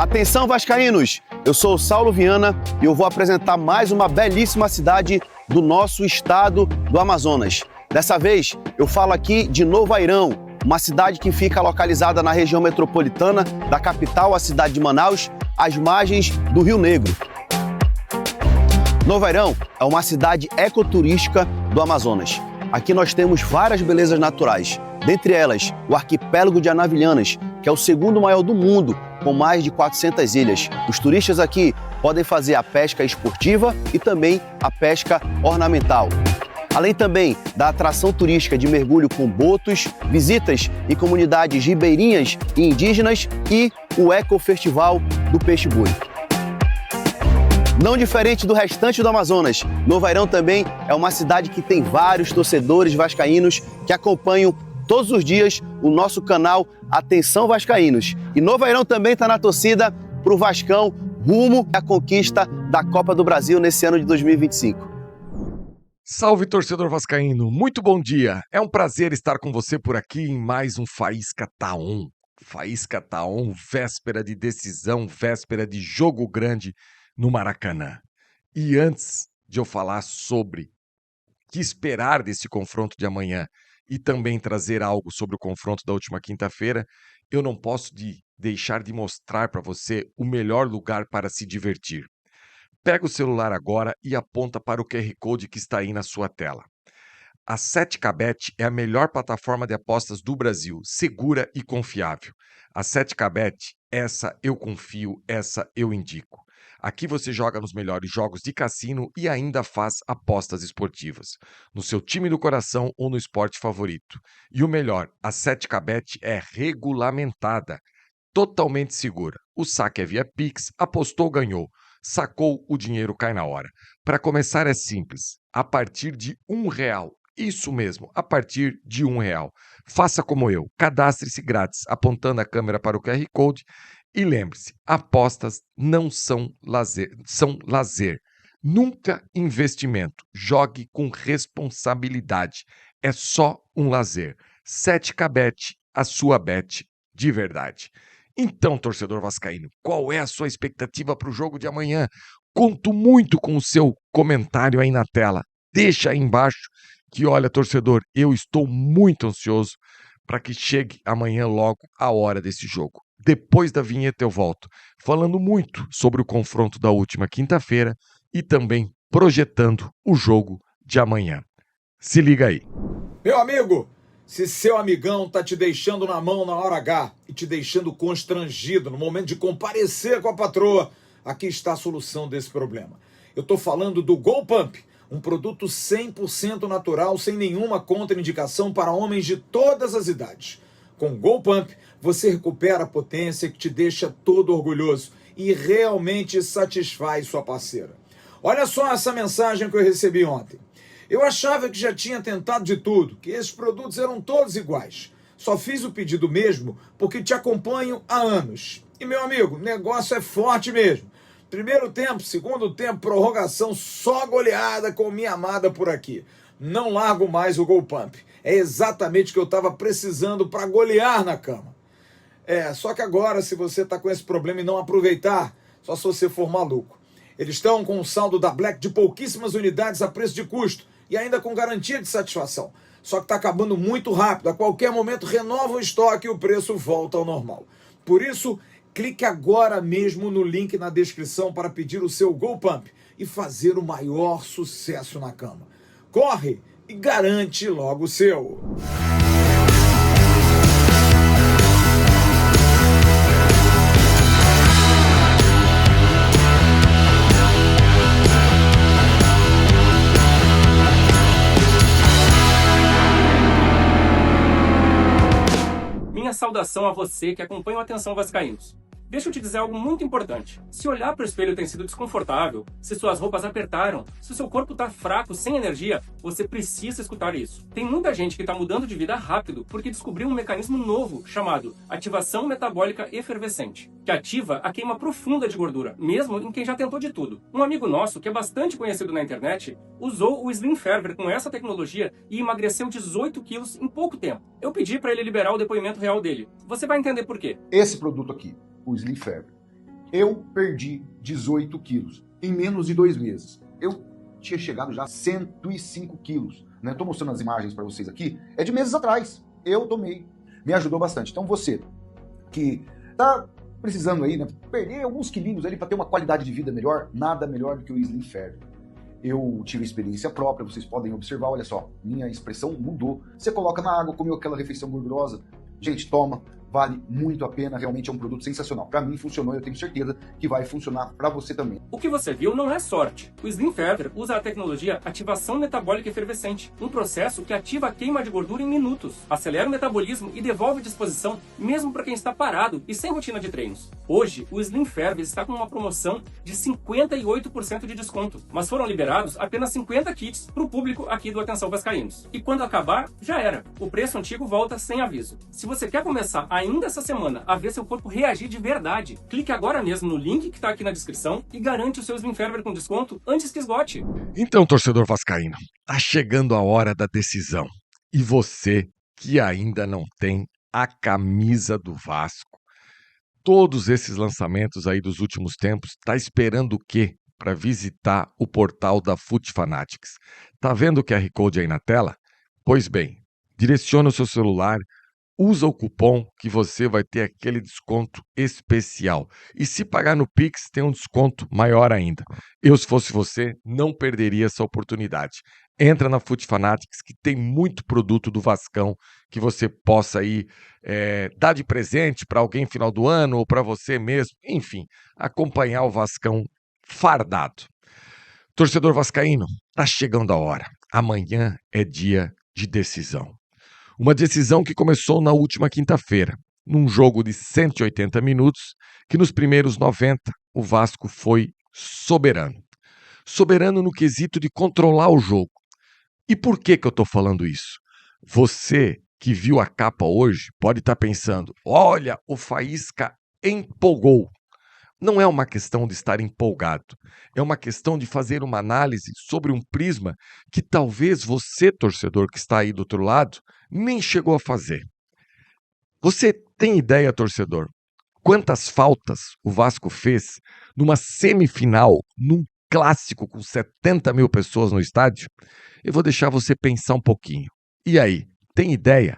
Atenção, vascaínos! Eu sou o Saulo Viana e eu vou apresentar mais uma belíssima cidade do nosso estado do Amazonas. Dessa vez, eu falo aqui de Novo Airão, uma cidade que fica localizada na região metropolitana da capital, a cidade de Manaus, às margens do Rio Negro. Novo Airão é uma cidade ecoturística do Amazonas. Aqui nós temos várias belezas naturais, dentre elas o arquipélago de Anavilhanas, que é o segundo maior do mundo, com mais de 400 ilhas. Os turistas aqui podem fazer a pesca esportiva e também a pesca ornamental. Além também da atração turística de mergulho com botos, visitas em comunidades ribeirinhas e indígenas e o Ecofestival do Peixe-Boi. Não diferente do restante do Amazonas, Novo Airão também é uma cidade que tem vários torcedores vascaínos que acompanham todos os dias o nosso canal Atenção Vascaínos. E Novo Airão também está na torcida para o Vascão rumo à conquista da Copa do Brasil nesse ano de 2025. Salve, torcedor vascaíno! Muito bom dia! É um prazer estar com você por aqui em mais um Faísca Tá On. Faísca Tá On, véspera de decisão, véspera de jogo grande no Maracanã. E antes de eu falar sobre o que esperar desse confronto de amanhã e também trazer algo sobre o confronto da última quinta-feira, eu não posso deixar de mostrar para você o melhor lugar para se divertir. Pega o celular agora e aponta para o QR Code que está aí na sua tela. A 7kBet é a melhor plataforma de apostas do Brasil, segura e confiável. A 7kBet, essa eu confio, essa eu indico. Aqui você joga nos melhores jogos de cassino e ainda faz apostas esportivas, no seu time do coração ou no esporte favorito. E o melhor, a 7kBet é regulamentada, totalmente segura. O saque é via Pix, apostou, ganhou. Sacou, o dinheiro cai na hora. Para começar é simples, a partir de R$1. Isso mesmo, a partir de R$1. Faça como eu, cadastre-se grátis, apontando a câmera para o QR Code e lembre-se, apostas não são lazer, são lazer. Nunca investimento. Jogue com responsabilidade. É só um lazer. 7kBet, a sua bet de verdade. Então, torcedor vascaíno, qual é a sua expectativa para o jogo de amanhã? Conto muito com o seu comentário aí na tela. Deixa aí embaixo que, olha, torcedor, eu estou muito ansioso para que chegue amanhã logo a hora desse jogo. Depois da vinheta eu volto, falando muito sobre o confronto da última quinta-feira e também projetando o jogo de amanhã. Se liga aí. Meu amigo, se seu amigão tá te deixando na mão na hora H e te deixando constrangido no momento de comparecer com a patroa, aqui está a solução desse problema. Eu tô falando do Go Pump, um produto 100% natural, sem nenhuma contraindicação para homens de todas as idades. Com Go Pump, você recupera a potência que te deixa todo orgulhoso e realmente satisfaz sua parceira. Olha só essa mensagem que eu recebi ontem. Eu achava que já tinha tentado de tudo, que esses produtos eram todos iguais. Só fiz o pedido mesmo porque te acompanho há anos. E, meu amigo, o negócio é forte mesmo. Primeiro tempo, segundo tempo, prorrogação, só goleada com minha amada por aqui. Não largo mais o Go Pump. É exatamente o que eu estava precisando para golear na cama. Só que agora, se você está com esse problema e não aproveitar, só se você for maluco. Eles estão com um saldo da Black de pouquíssimas unidades a preço de custo e ainda com garantia de satisfação. Só que está acabando muito rápido. A qualquer momento renova o estoque e o preço volta ao normal. Por isso, clique agora mesmo no link na descrição para pedir o seu Go Pump e fazer o maior sucesso na cama. Corre e garante logo o seu. Minha saudação a você que acompanha o Atenção Vascaínos. Deixa eu te dizer algo muito importante. Se olhar para o espelho tem sido desconfortável, se suas roupas apertaram, se o seu corpo está fraco, sem energia, você precisa escutar isso. Tem muita gente que está mudando de vida rápido porque descobriu um mecanismo novo chamado ativação metabólica efervescente, que ativa a queima profunda de gordura, mesmo em quem já tentou de tudo. Um amigo nosso, que é bastante conhecido na internet, usou o Slim Ferver com essa tecnologia e emagreceu 18 quilos em pouco tempo. Eu pedi para ele liberar o depoimento real dele. Você vai entender por quê. Esse produto aqui, o Slim Ferver, Eu perdi 18 quilos em menos de 2 meses. Eu tinha chegado já a 105 quilos. Né? Estou mostrando as imagens para vocês aqui. É de meses atrás. Eu tomei. Me ajudou bastante. Então você que está precisando aí, né, perder alguns quilinhos ali para ter uma qualidade de vida melhor, nada melhor do que o Slim Ferve. Eu tive experiência própria, vocês podem observar, olha só, minha expressão mudou. Você coloca na água, comeu aquela refeição gordurosa, gente, toma, vale muito a pena, realmente é um produto sensacional. Para mim funcionou, eu tenho certeza que vai funcionar para você também. O que você viu não é sorte. O Slim Fever usa a tecnologia ativação metabólica efervescente, um processo que ativa a queima de gordura em minutos, acelera o metabolismo e devolve disposição mesmo para quem está parado e sem rotina de treinos. Hoje, o Slim Fever está com uma promoção de 58% de desconto, mas foram liberados apenas 50 kits para o público aqui do Atenção Vascaínos. E quando acabar, já era. O preço antigo volta sem aviso. Se você quer começar ainda essa semana a ver seu corpo reagir de verdade, clique agora mesmo no link que está aqui na descrição e garante o seu Slim Fever com desconto antes que esgote. Então, torcedor vascaíno, tá chegando a hora da decisão. E você que ainda não tem a camisa do Vasco, todos esses lançamentos aí dos últimos tempos, tá esperando o quê para visitar o portal da Foot Fanatics? Tá vendo o QR Code aí na tela? Pois bem, direciona o seu celular, usa o cupom que você vai ter aquele desconto especial. E se pagar no Pix, tem um desconto maior ainda. Eu, se fosse você, não perderia essa oportunidade. Entra na Foot Fanatics, que tem muito produto do Vascão que você possa aí dar de presente para alguém no final do ano ou para você mesmo. Enfim, acompanhar o Vascão fardado. Torcedor vascaíno, tá chegando a hora. Amanhã é dia de decisão. Uma decisão que começou na última quinta-feira, num jogo de 180 minutos, que nos primeiros 90 o Vasco foi soberano. Soberano no quesito de controlar o jogo. E por que eu estou falando isso? Você que viu a capa hoje pode estar pensando, olha, o Faísca empolgou. Não é uma questão de estar empolgado, é uma questão de fazer uma análise sobre um prisma que talvez você, torcedor que está aí do outro lado, nem chegou a fazer. Você tem ideia, torcedor, quantas faltas o Vasco fez numa semifinal, num clássico com 70 mil pessoas no estádio? Eu vou deixar você pensar um pouquinho. E aí, tem ideia?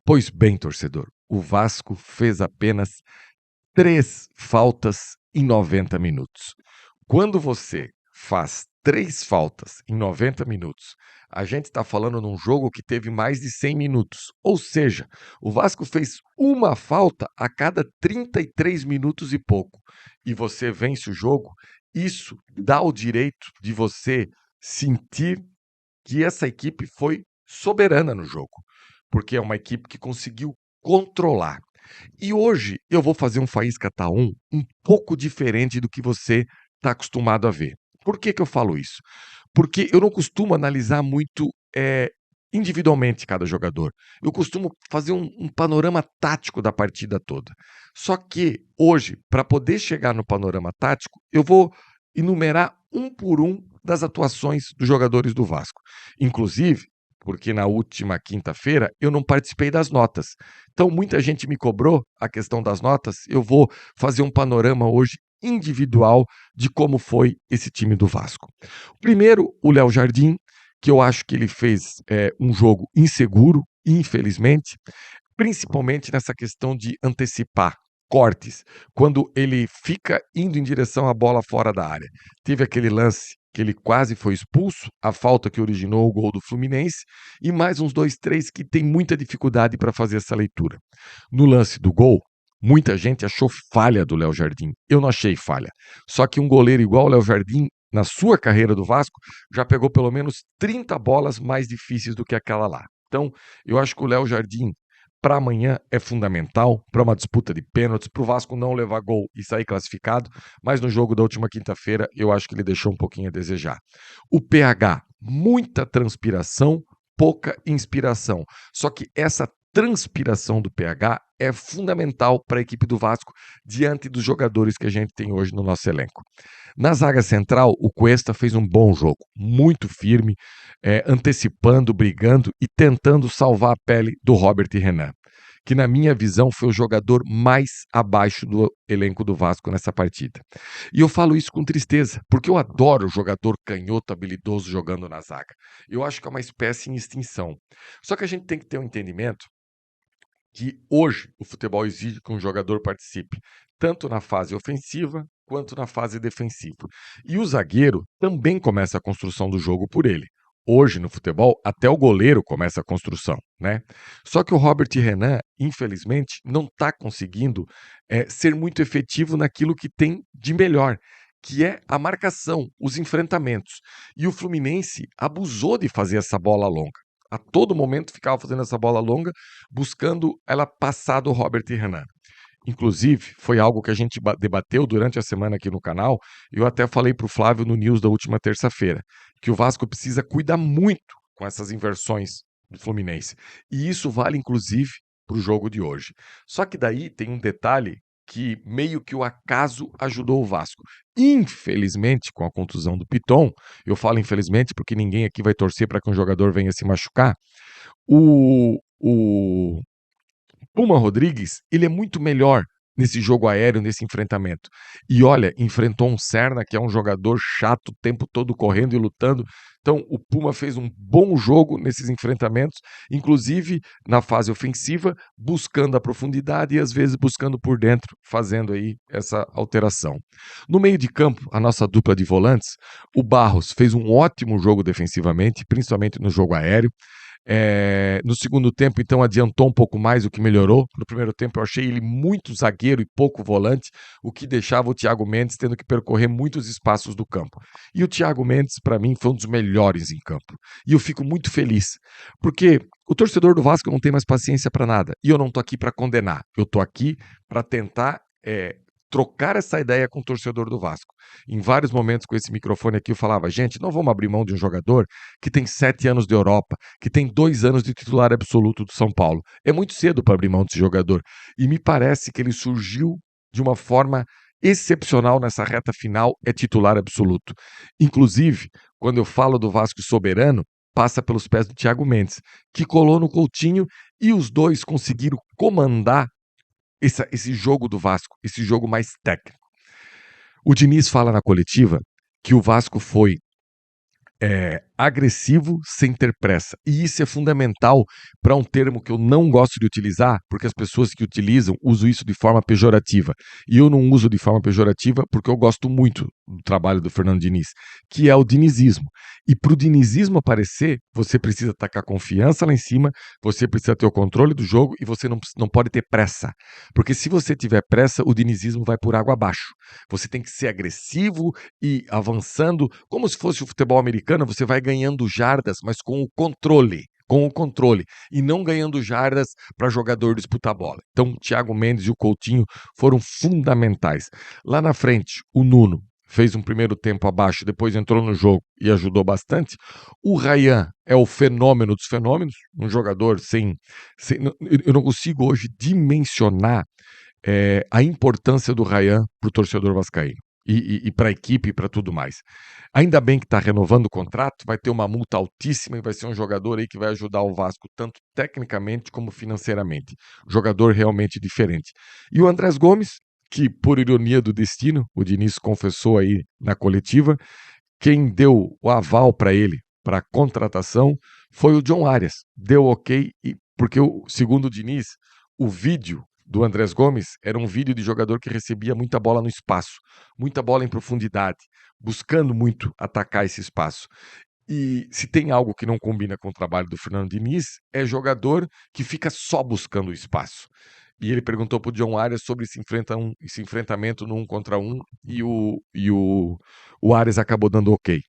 Pois bem, torcedor, o Vasco fez apenas 3 faltas em 90 minutos. Quando você faz 3 faltas em 90 minutos, a gente está falando num jogo que teve mais de 100 minutos. Ou seja, o Vasco fez uma falta a cada 33 minutos e pouco. E você vence o jogo, isso dá o direito de você sentir que essa equipe foi soberana no jogo. Porque é uma equipe que conseguiu controlar. E hoje eu vou fazer um Faísca Tá1 um pouco diferente do que você está acostumado a ver. Por que eu falo isso? Porque eu não costumo analisar muito individualmente cada jogador. Eu costumo fazer um panorama tático da partida toda. Só que hoje, para poder chegar no panorama tático, eu vou enumerar um por um das atuações dos jogadores do Vasco. Inclusive, porque na última quinta-feira eu não participei das notas. Então, muita gente me cobrou a questão das notas. Eu vou fazer um panorama hoje individual de como foi esse time do Vasco. Primeiro, o Léo Jardim, que eu acho que ele fez um jogo inseguro, infelizmente, principalmente nessa questão de antecipar cortes, quando ele fica indo em direção à bola fora da área. Teve aquele lance que ele quase foi expulso, a falta que originou o gol do Fluminense, e mais uns 2, 3 que tem muita dificuldade para fazer essa leitura. No lance do gol, muita gente achou falha do Léo Jardim. Eu não achei falha. Só que um goleiro igual o Léo Jardim, na sua carreira do Vasco, já pegou pelo menos 30 bolas mais difíceis do que aquela lá. Então, eu acho que o Léo Jardim, para amanhã, é fundamental para uma disputa de pênaltis, para o Vasco não levar gol e sair classificado, mas no jogo da última quinta-feira, eu acho que ele deixou um pouquinho a desejar. O PH, muita transpiração, pouca inspiração. Só que essa transpiração do PH é fundamental para a equipe do Vasco diante dos jogadores que a gente tem hoje no nosso elenco. Na zaga central, o Cuesta fez um bom jogo, muito firme, antecipando, brigando e tentando salvar a pele do Robert Renan, que na minha visão foi o jogador mais abaixo do elenco do Vasco nessa partida. E eu falo isso com tristeza, porque eu adoro o jogador canhoto habilidoso jogando na zaga. Eu acho que é uma espécie em extinção. Só que a gente tem que ter um entendimento que hoje o futebol exige que um jogador participe tanto na fase ofensiva quanto na fase defensiva. E o zagueiro também começa a construção do jogo por ele. Hoje, no futebol, até o goleiro começa a construção, né? Só que o Robert Renan, infelizmente, não está conseguindo ser muito efetivo naquilo que tem de melhor, que é a marcação, os enfrentamentos. E o Fluminense abusou de fazer essa bola longa. A todo momento ficava fazendo essa bola longa, buscando ela passar do Robert Renan. Inclusive, foi algo que a gente debateu durante a semana aqui no canal, e eu até falei para o Flávio no News da última terça-feira, que o Vasco precisa cuidar muito com essas inversões do Fluminense. E isso vale, inclusive, para o jogo de hoje. Só que daí tem um detalhe que meio que o acaso ajudou o Vasco. Infelizmente, com a contusão do Piton, eu falo infelizmente porque ninguém aqui vai torcer para que um jogador venha se machucar, o Puma Rodrigues, ele é muito melhor nesse jogo aéreo, nesse enfrentamento. E olha, enfrentou um Serna, que é um jogador chato, o tempo todo correndo e lutando. Então, o Puma fez um bom jogo nesses enfrentamentos, inclusive na fase ofensiva, buscando a profundidade e às vezes buscando por dentro, fazendo aí essa alteração. No meio de campo, a nossa dupla de volantes, o Barros fez um ótimo jogo defensivamente, principalmente no jogo aéreo. No segundo tempo, então, adiantou um pouco mais, o que melhorou. No primeiro tempo, eu achei ele muito zagueiro e pouco volante, o que deixava o Thiago Mendes tendo que percorrer muitos espaços do campo. E o Thiago Mendes, para mim, foi um dos melhores em campo. E eu fico muito feliz, porque o torcedor do Vasco não tem mais paciência para nada. E eu não estou aqui para condenar, eu estou aqui para tentar trocar essa ideia com o torcedor do Vasco. Em vários momentos com esse microfone aqui eu falava, gente, não vamos abrir mão de um jogador que tem 7 anos de Europa, que tem 2 anos de titular absoluto do São Paulo. É muito cedo para abrir mão desse jogador. E me parece que ele surgiu de uma forma excepcional nessa reta final, é titular absoluto. Inclusive, quando eu falo do Vasco soberano, passa pelos pés do Thiago Mendes, que colou no Coutinho e os dois conseguiram comandar esse jogo do Vasco, esse jogo mais técnico. O Diniz fala na coletiva que o Vasco foi agressivo sem ter pressa. E isso é fundamental para um termo que eu não gosto de utilizar, porque as pessoas que utilizam usam isso de forma pejorativa. E eu não uso de forma pejorativa porque eu gosto muito do trabalho do Fernando Diniz, que é o dinizismo. E para o dinizismo aparecer, você precisa tacar confiança lá em cima, você precisa ter o controle do jogo e você não pode ter pressa. Porque se você tiver pressa, o dinizismo vai por água abaixo. Você tem que ser agressivo e avançando, como se fosse o futebol americano, você vai ganhando jardas, mas com o controle, e não ganhando jardas para jogador disputar a bola. Então, o Thiago Mendes e o Coutinho foram fundamentais. Lá na frente, o Nuno fez um primeiro tempo abaixo, depois entrou no jogo e ajudou bastante. O Ryan é o fenômeno dos fenômenos, um jogador eu não consigo hoje dimensionar a importância do Ryan para o torcedor vascaíno. E para a equipe e para tudo mais. Ainda bem que está renovando o contrato, vai ter uma multa altíssima e vai ser um jogador aí que vai ajudar o Vasco tanto tecnicamente como financeiramente. Jogador realmente diferente. E o Andrés Gomes, que por ironia do destino, o Diniz confessou aí na coletiva, quem deu o aval para ele, para a contratação, foi o John Arias. Deu ok, porque segundo o Diniz, o vídeo do Andrés Gomes era um vídeo de jogador que recebia muita bola no espaço, muita bola em profundidade, buscando muito atacar esse espaço. E se tem algo que não combina com o trabalho do Fernando Diniz, é jogador que fica só buscando o espaço. E ele perguntou para o John Arias sobre esse enfrentamento no 1 contra 1 e o Arias acabou dando ok.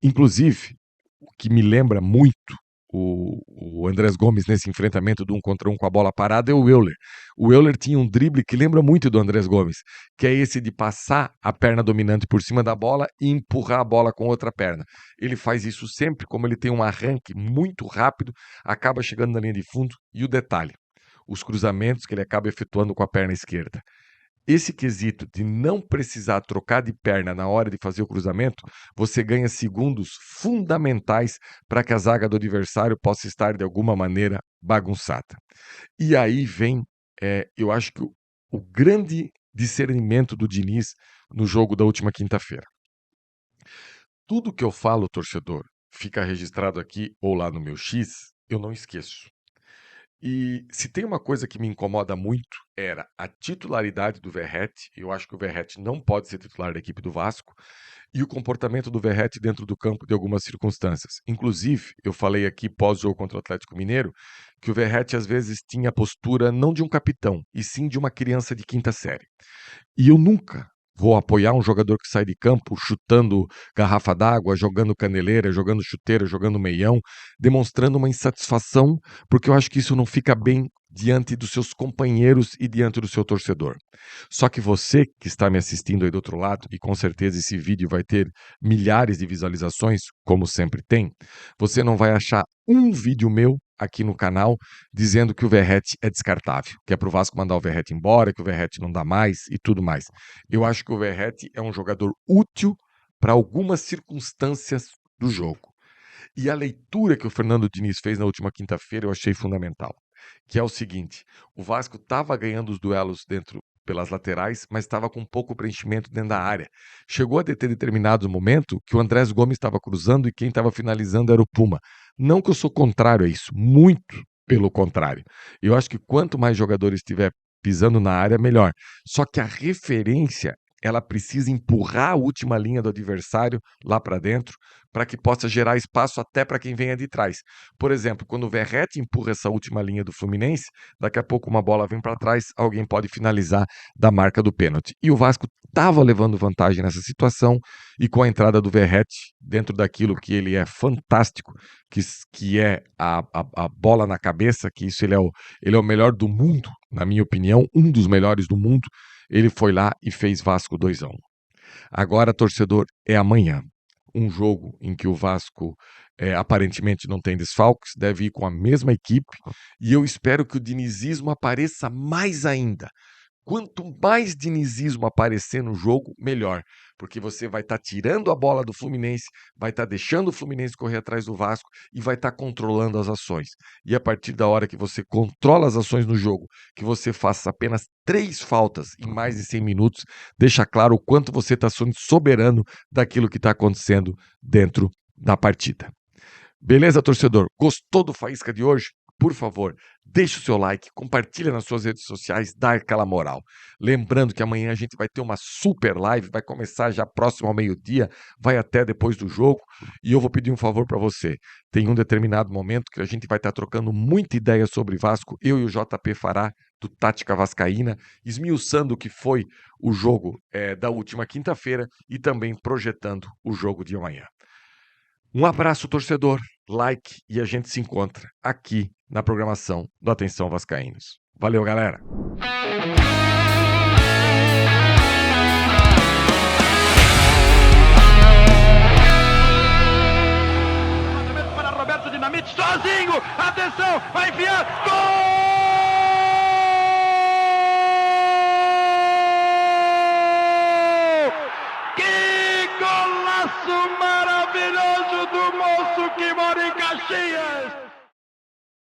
Inclusive, o que me lembra muito o Andrés Gomes nesse enfrentamento do 1 contra 1 com a bola parada é o Euler. O Euler tinha um drible que lembra muito do Andrés Gomes, que é esse de passar a perna dominante por cima da bola e empurrar a bola com outra perna. Ele faz isso sempre, como ele tem um arranque muito rápido, acaba chegando na linha de fundo. E o detalhe, os cruzamentos que ele acaba efetuando com a perna esquerda. esse quesito de não precisar trocar de perna na hora de fazer o cruzamento, você ganha segundos fundamentais para que a zaga do adversário possa estar de alguma maneira bagunçada. E aí vem, eu acho que o grande discernimento do Diniz no jogo da última quinta-feira. Tudo que eu falo, torcedor, fica registrado aqui ou lá no meu X, eu não esqueço. E se tem uma coisa que me incomoda muito, era a titularidade do Verratti. Eu acho que o Verratti não pode ser titular da equipe do Vasco. E o comportamento do Verratti dentro do campo de algumas circunstâncias. Inclusive, eu falei aqui pós-jogo contra o Atlético Mineiro, que o Verratti às vezes tinha a postura não de um capitão, e sim de uma criança de quinta série. E eu nunca vou apoiar um jogador que sai de campo chutando garrafa d'água, jogando caneleira, jogando chuteira, jogando meião, demonstrando uma insatisfação, porque eu acho que isso não fica bem diante dos seus companheiros e diante do seu torcedor. Só que você que está me assistindo aí do outro lado, e com certeza esse vídeo vai ter milhares de visualizações, como sempre tem, você não vai achar um vídeo meu aqui no canal dizendo que o Verratti é descartável, que é pro Vasco mandar o Verratti embora, que o Verratti não dá mais e tudo mais. Eu acho que o Verratti é um jogador útil para algumas circunstâncias do jogo. E a leitura que o Fernando Diniz fez na última quinta-feira eu achei fundamental, que é o seguinte: o Vasco estava ganhando os duelos dentro pelas laterais, mas estava com pouco preenchimento dentro da área. Chegou a ter determinado momento que o Andrés Gomes estava cruzando e quem estava finalizando era o Puma. Não que eu sou contrário a isso, muito pelo contrário. Eu acho que quanto mais jogadores estiver pisando na área, melhor. Só que a referência, ela precisa empurrar a última linha do adversário lá para dentro, para que possa gerar espaço até para quem venha de trás. Por exemplo, quando o Verratti empurra essa última linha do Fluminense, daqui a pouco uma bola vem para trás, alguém pode finalizar da marca do pênalti. E o Vasco estava levando vantagem nessa situação, e com a entrada do Verratti, dentro daquilo que ele é fantástico, que é a bola na cabeça, que isso ele é o melhor do mundo, na minha opinião, um dos melhores do mundo, ele foi lá e fez Vasco 2-1. Agora, torcedor, é amanhã. Um jogo em que o Vasco aparentemente não tem desfalques, deve ir com a mesma equipe, e eu espero que o dinizismo apareça mais ainda. Quanto mais dinizismo aparecer no jogo, melhor, porque você vai estar tirando a bola do Fluminense, vai estar deixando o Fluminense correr atrás do Vasco e vai estar controlando as ações. E a partir da hora que você controla as ações no jogo, que você faça apenas 3 faltas em mais de 100 minutos, deixa claro o quanto você está sendo soberano daquilo que está acontecendo dentro da partida. Beleza, torcedor? Gostou do Faísca de hoje? Por favor, deixe o seu like, compartilha nas suas redes sociais, dá aquela moral. Lembrando que amanhã a gente vai ter uma super live, vai começar já próximo ao meio-dia, vai até depois do jogo, e eu vou pedir um favor para você. Tem um determinado momento que a gente vai estar trocando muita ideia sobre Vasco, eu e o JP Fará, do Tática Vascaína, esmiuçando o que foi o jogo da última quinta-feira e também projetando o jogo de amanhã. Um abraço, torcedor, like, e a gente se encontra aqui na programação do Atenção Vascaínos. Valeu, galera! Para Roberto Dinamite, sozinho! Atenção! Vai enfiar! Gol! Que golaço maravilhoso do moço que mora em Caxias!